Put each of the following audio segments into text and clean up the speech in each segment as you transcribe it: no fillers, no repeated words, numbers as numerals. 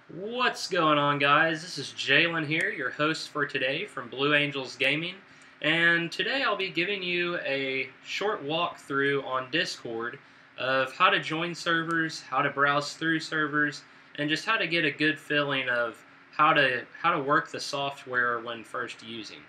What's going on, guys? This is Jalen here, your host for today from Blue Angels Gaming, and today I'll be giving you a short walkthrough on Discord of how to join servers, how to browse through servers, and just how to get a good feeling of how to work the software when first using.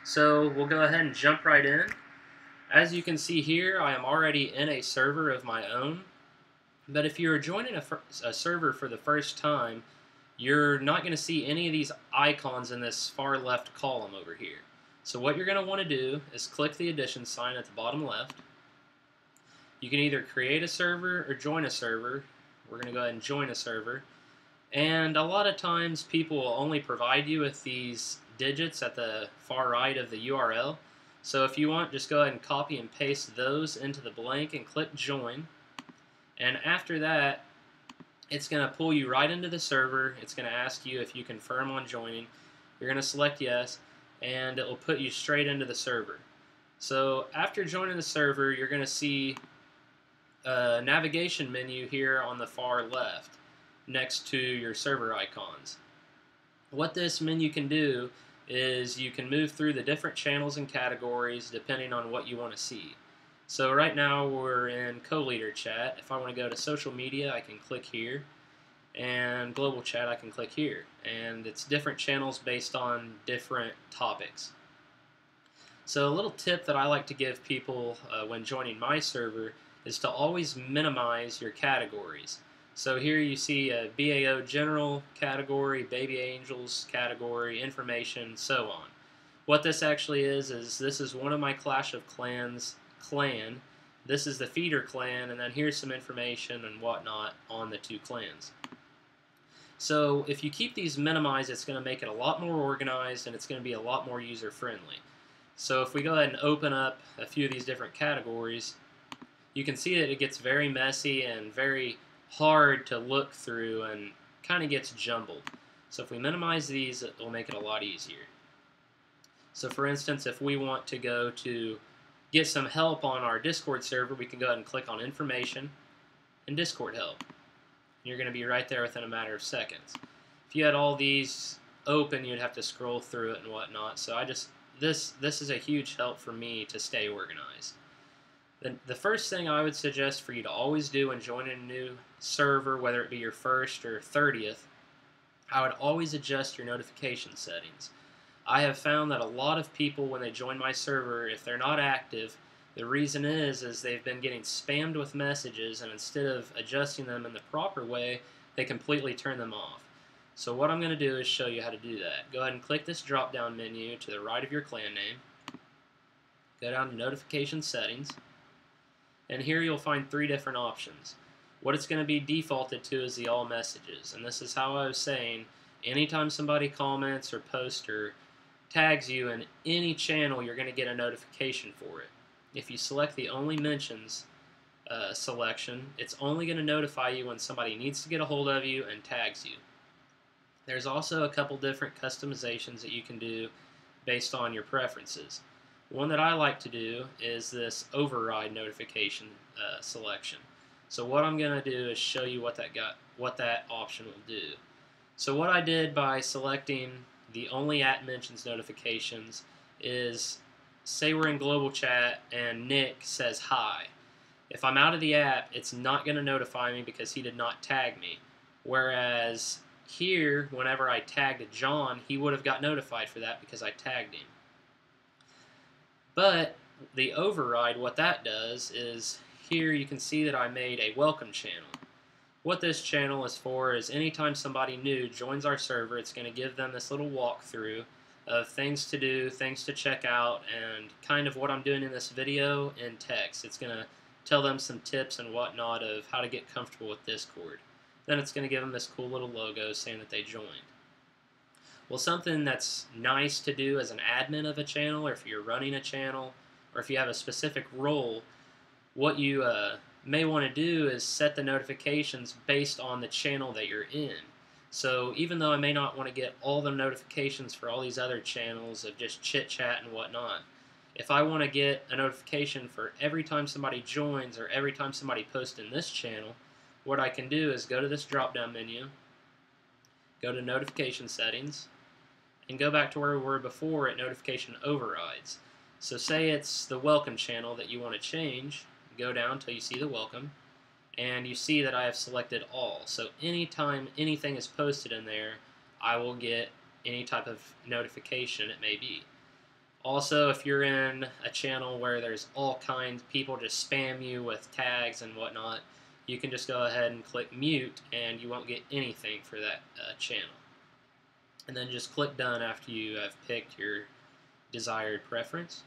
So we'll go ahead and jump right in. As you can see here, I am already in a server of my own. But if you're joining a server for the first time, you're not going to see any of these icons in this far left column over here. So what you're going to want to do is click the addition sign at the bottom left. You can either create a server or join a server. We're going to go ahead and join a server. And a lot of times people will only provide you with these digits at the far right of the URL. So if you want, just go ahead and copy and paste those into the blank and click join. And after that, it's going to pull you right into the server. It's going to ask you if you confirm on joining. You're going to select yes, and it will put you straight into the server. So after joining the server, you're going to see a navigation menu here on the far left next to your server icons. What this menu can do is you can move through the different channels and categories depending on what you want to see. So right now we're in co-leader chat. If I want to go to social media, I can click here, and global chat, I can click here. And it's different channels based on different topics. So a little tip that I like to give people when joining my server is to always minimize your categories. So here you see a BAO General category, Baby Angels category, information, so on. What this actually is this is one of my Clash of Clans clan. This is the feeder clan, and then here's some information and whatnot on the two clans. So if you keep these minimized, it's going to make it a lot more organized, and it's going to be a lot more user-friendly. So if we go ahead and open up a few of these different categories, you can see that it gets very messy and very hard to look through and kind of gets jumbled. So if we minimize these, it will make it a lot easier. So for instance, if we want to go to get some help on our Discord server, we can go ahead and click on Information and Discord Help. You're going to be right there within a matter of seconds. If you had all these open, you'd have to scroll through it and whatnot. So this is a huge help for me to stay organized. The first thing I would suggest for you to always do when joining a new server, whether it be your first or 30th, I would always adjust your notification settings. I have found that a lot of people, when they join my server, if they're not active, the reason is they've been getting spammed with messages, and instead of adjusting them in the proper way, they completely turn them off. So what I'm going to do is show you how to do that. Go ahead and click this drop-down menu to the right of your clan name. Go down to Notification Settings, and here you'll find three different options. What it's going to be defaulted to is the All Messages, and this is how I was saying, anytime somebody comments or posts or tags you in any channel, you're going to get a notification for it. If you select the Only Mentions selection, it's only going to notify you when somebody needs to get a hold of you and tags you. There's also a couple different customizations that you can do based on your preferences. One that I like to do is this Override notification selection. So what I'm going to do is show you what that option will do. So what I did by selecting the only @mentions notifications is, say we're in global chat and Nick says hi. If I'm out of the app, it's not going to notify me because he did not tag me. Whereas here, whenever I tagged John, he would have got notified for that because I tagged him. But the override, what that does is, here you can see that I made a welcome channel. What this channel is for is anytime somebody new joins our server, it's going to give them this little walkthrough of things to do, things to check out, and kind of what I'm doing in this video in text. It's going to tell them some tips and whatnot of how to get comfortable with Discord. Then it's going to give them this cool little logo saying that they joined. Well, something that's nice to do as an admin of a channel, or if you're running a channel, or if you have a specific role, what you may want to do is set the notifications based on the channel that you're in. So even though I may not want to get all the notifications for all these other channels of just chit-chat and whatnot, if I want to get a notification for every time somebody joins or every time somebody posts in this channel, what I can do is go to this drop-down menu, go to notification settings, and go back to where we were before at notification overrides. So say it's the welcome channel that you want to change, go down until you see the welcome, and you see that I have selected all. So anytime anything is posted in there, I will get any type of notification it may be. Also, if you're in a channel where there's all kinds, people just spam you with tags and whatnot, you can just go ahead and click mute and you won't get anything for that channel. And then just click done after you have picked your desired preference.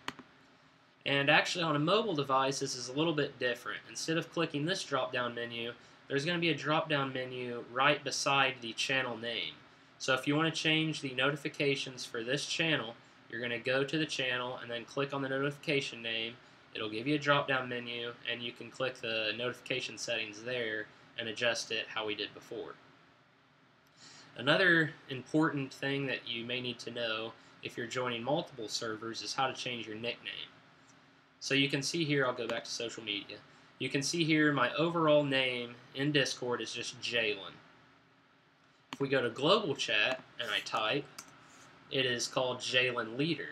And actually on a mobile device this is a little bit different. Instead of clicking this drop down menu, there's going to be a drop down menu right beside the channel name. So if you want to change the notifications for this channel, you're going to go to the channel and then click on the notification name. It'll give you a drop down menu and you can click the notification settings there and adjust it how we did before. Another important thing that you may need to know if you're joining multiple servers is how to change your nickname. So you can see here, I'll go back to social media. You can see here my overall name in Discord is just Jalen. If we go to global chat and I type, it is called Jalen Leader.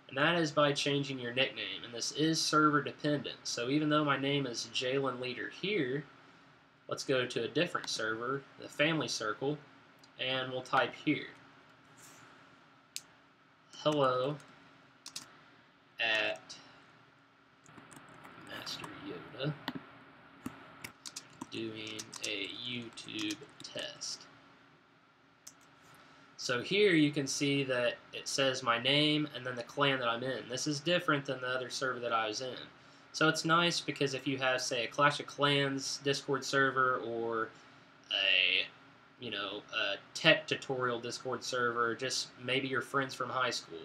And that is by changing your nickname. And this is server dependent. So even though my name is Jalen Leader here, let's go to a different server, the Family Circle, and we'll type here, hello at Master Yoda doing a YouTube test. So here you can see that it says my name and then the clan that I'm in. This is different than the other server that I was in. So it's nice because if you have, say, a Clash of Clans Discord server or a tech tutorial Discord server, just maybe your friends from high school,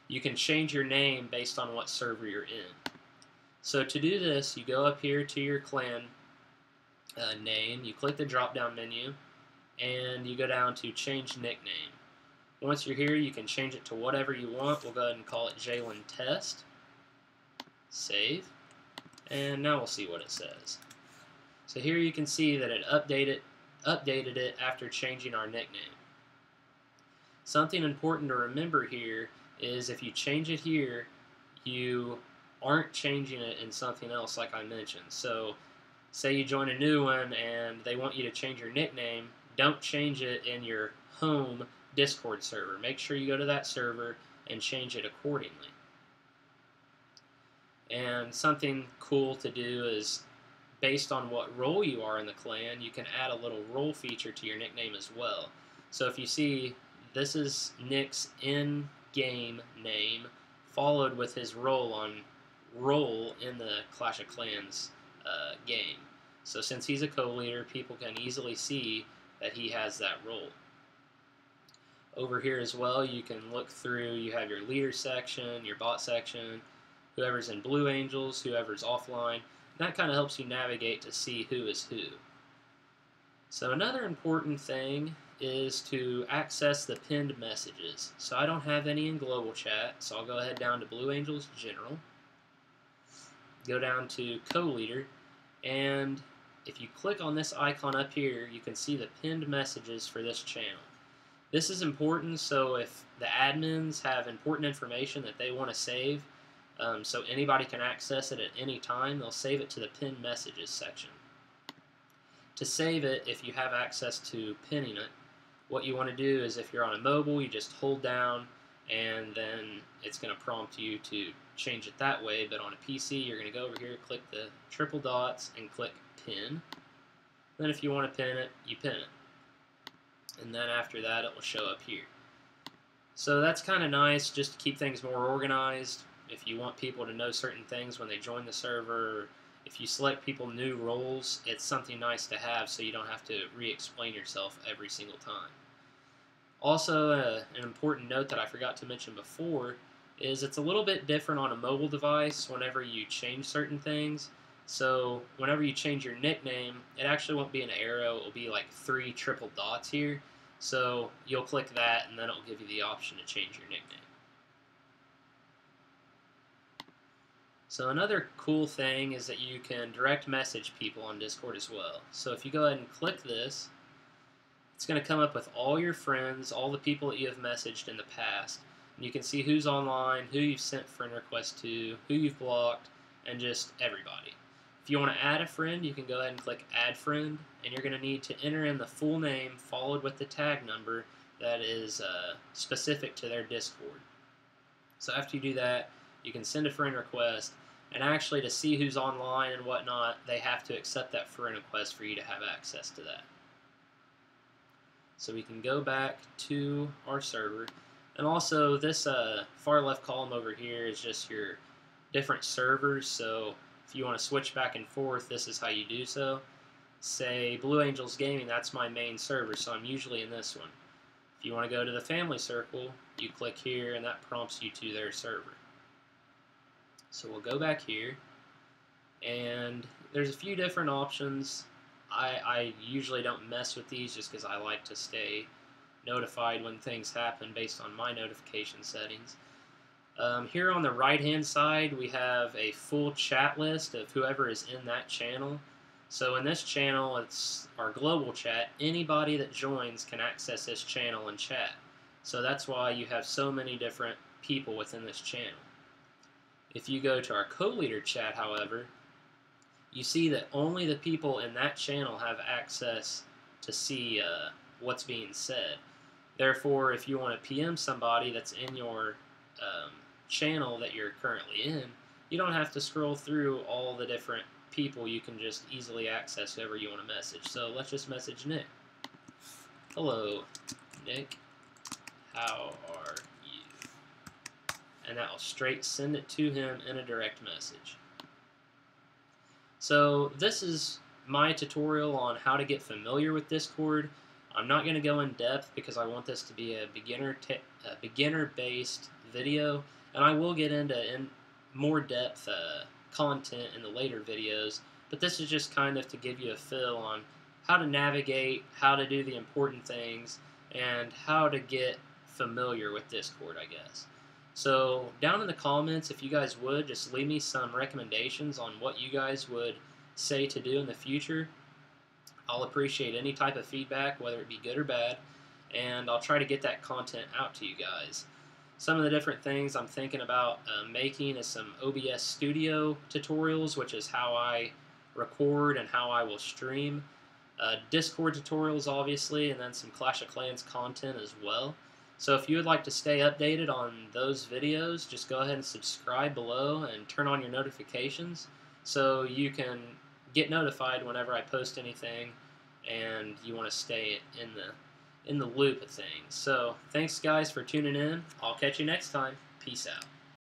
you can change your name based on what server you're in. So to do this, you go up here to your clan name, you click the drop down menu, and you go down to change nickname. Once you're here, you can change it to whatever you want. We'll go ahead and call it Jalen Test. Save. And now we'll see what it says. So here you can see that it updated it after changing our nickname. Something important to remember here is if you change it here, you aren't changing it in something else like I mentioned. So say you join a new one and they want you to change your nickname, don't change it in your home Discord server. Make sure you go to that server and change it accordingly. And something cool to do is, based on what role you are in the clan, you can add a little role feature to your nickname as well. So if you see, this is Nick's in-game name, followed with his role in the Clash of Clans game. So since he's a co-leader, people can easily see that he has that role. Over here as well, you can look through, you have your leader section, your bot section, whoever's in Blue Angels, whoever's offline. That kind of helps you navigate to see who is who. So another important thing is to access the pinned messages. So I don't have any in global chat, so I'll go ahead down to Blue Angels General, go down to co-leader, and if you click on this icon up here, you can see the pinned messages for this channel. This is important, so if the admins have important information that they want to save, so anybody can access it at any time, they'll save it to the pinned messages section. To save it, if you have access to pinning it, what you want to do is if you're on a mobile, you just hold down and then it's going to prompt you to change it that way, but on a PC you're going to go over here, click the triple dots and click pin. Then if you want to pin it, you pin it. And then after that it will show up here. So that's kind of nice just to keep things more organized. If you want people to know certain things when they join the server, if you select people new roles, it's something nice to have so you don't have to re-explain yourself every single time. Also, an important note that I forgot to mention before is it's a little bit different on a mobile device whenever you change certain things. So whenever you change your nickname, it actually won't be an arrow, it will be like 3 triple dots here. So you'll click that and then it will give you the option to change your nickname. So another cool thing is that you can direct message people on Discord as well. So if you go ahead and click this, It's going to come up with all your friends, all the people that you have messaged in the past. And you can see who's online, who you've sent friend requests to, who you've blocked, and just everybody. If you want to add a friend, you can go ahead and click Add Friend, and you're going to need to enter in the full name followed with the tag number that is specific to their Discord. So after you do that, you can send a friend request, and actually to see who's online and whatnot, they have to accept that friend request for you to have access to that. So we can go back to our server, and also this far left column over here is just your different servers. So if you want to switch back and forth, this is how you do so. Say Blue Angels Gaming, that's my main server, so I'm usually in this one. If you want to go to the family circle, you click here and that prompts you to their server. So we'll go back here, and there's a few different options. I usually don't mess with these just because I like to stay notified when things happen based on my notification settings. Here on the right hand side we have a full chat list of whoever is in that channel. So in this channel, it's our global chat. Anybody that joins can access this channel and chat. So that's why you have so many different people within this channel. If you go to our co-leader chat, however, you see that only the people in that channel have access to see what's being said. Therefore, if you want to PM somebody that's in your channel that you're currently in, you don't have to scroll through all the different people. You can just easily access whoever you want to message. So let's just message Nick. Hello, Nick. How are you? And that will straight send it to him in a direct message. So this is my tutorial on how to get familiar with Discord. I'm not going to go in depth because I want this to be a beginner-based video, and I will get into more depth content in the later videos, but this is just kind of to give you a feel on how to navigate, how to do the important things, and how to get familiar with Discord, I guess. So down in the comments, if you guys would, just leave me some recommendations on what you guys would say to do in the future. I'll appreciate any type of feedback, whether it be good or bad, and I'll try to get that content out to you guys. Some of the different things I'm thinking about making is some OBS Studio tutorials, which is how I record and how I will stream. Discord tutorials, obviously, and then some Clash of Clans content as well. So if you would like to stay updated on those videos, just go ahead and subscribe below and turn on your notifications so you can get notified whenever I post anything and you want to stay in the loop of things. So thanks guys for tuning in. I'll catch you next time. Peace out.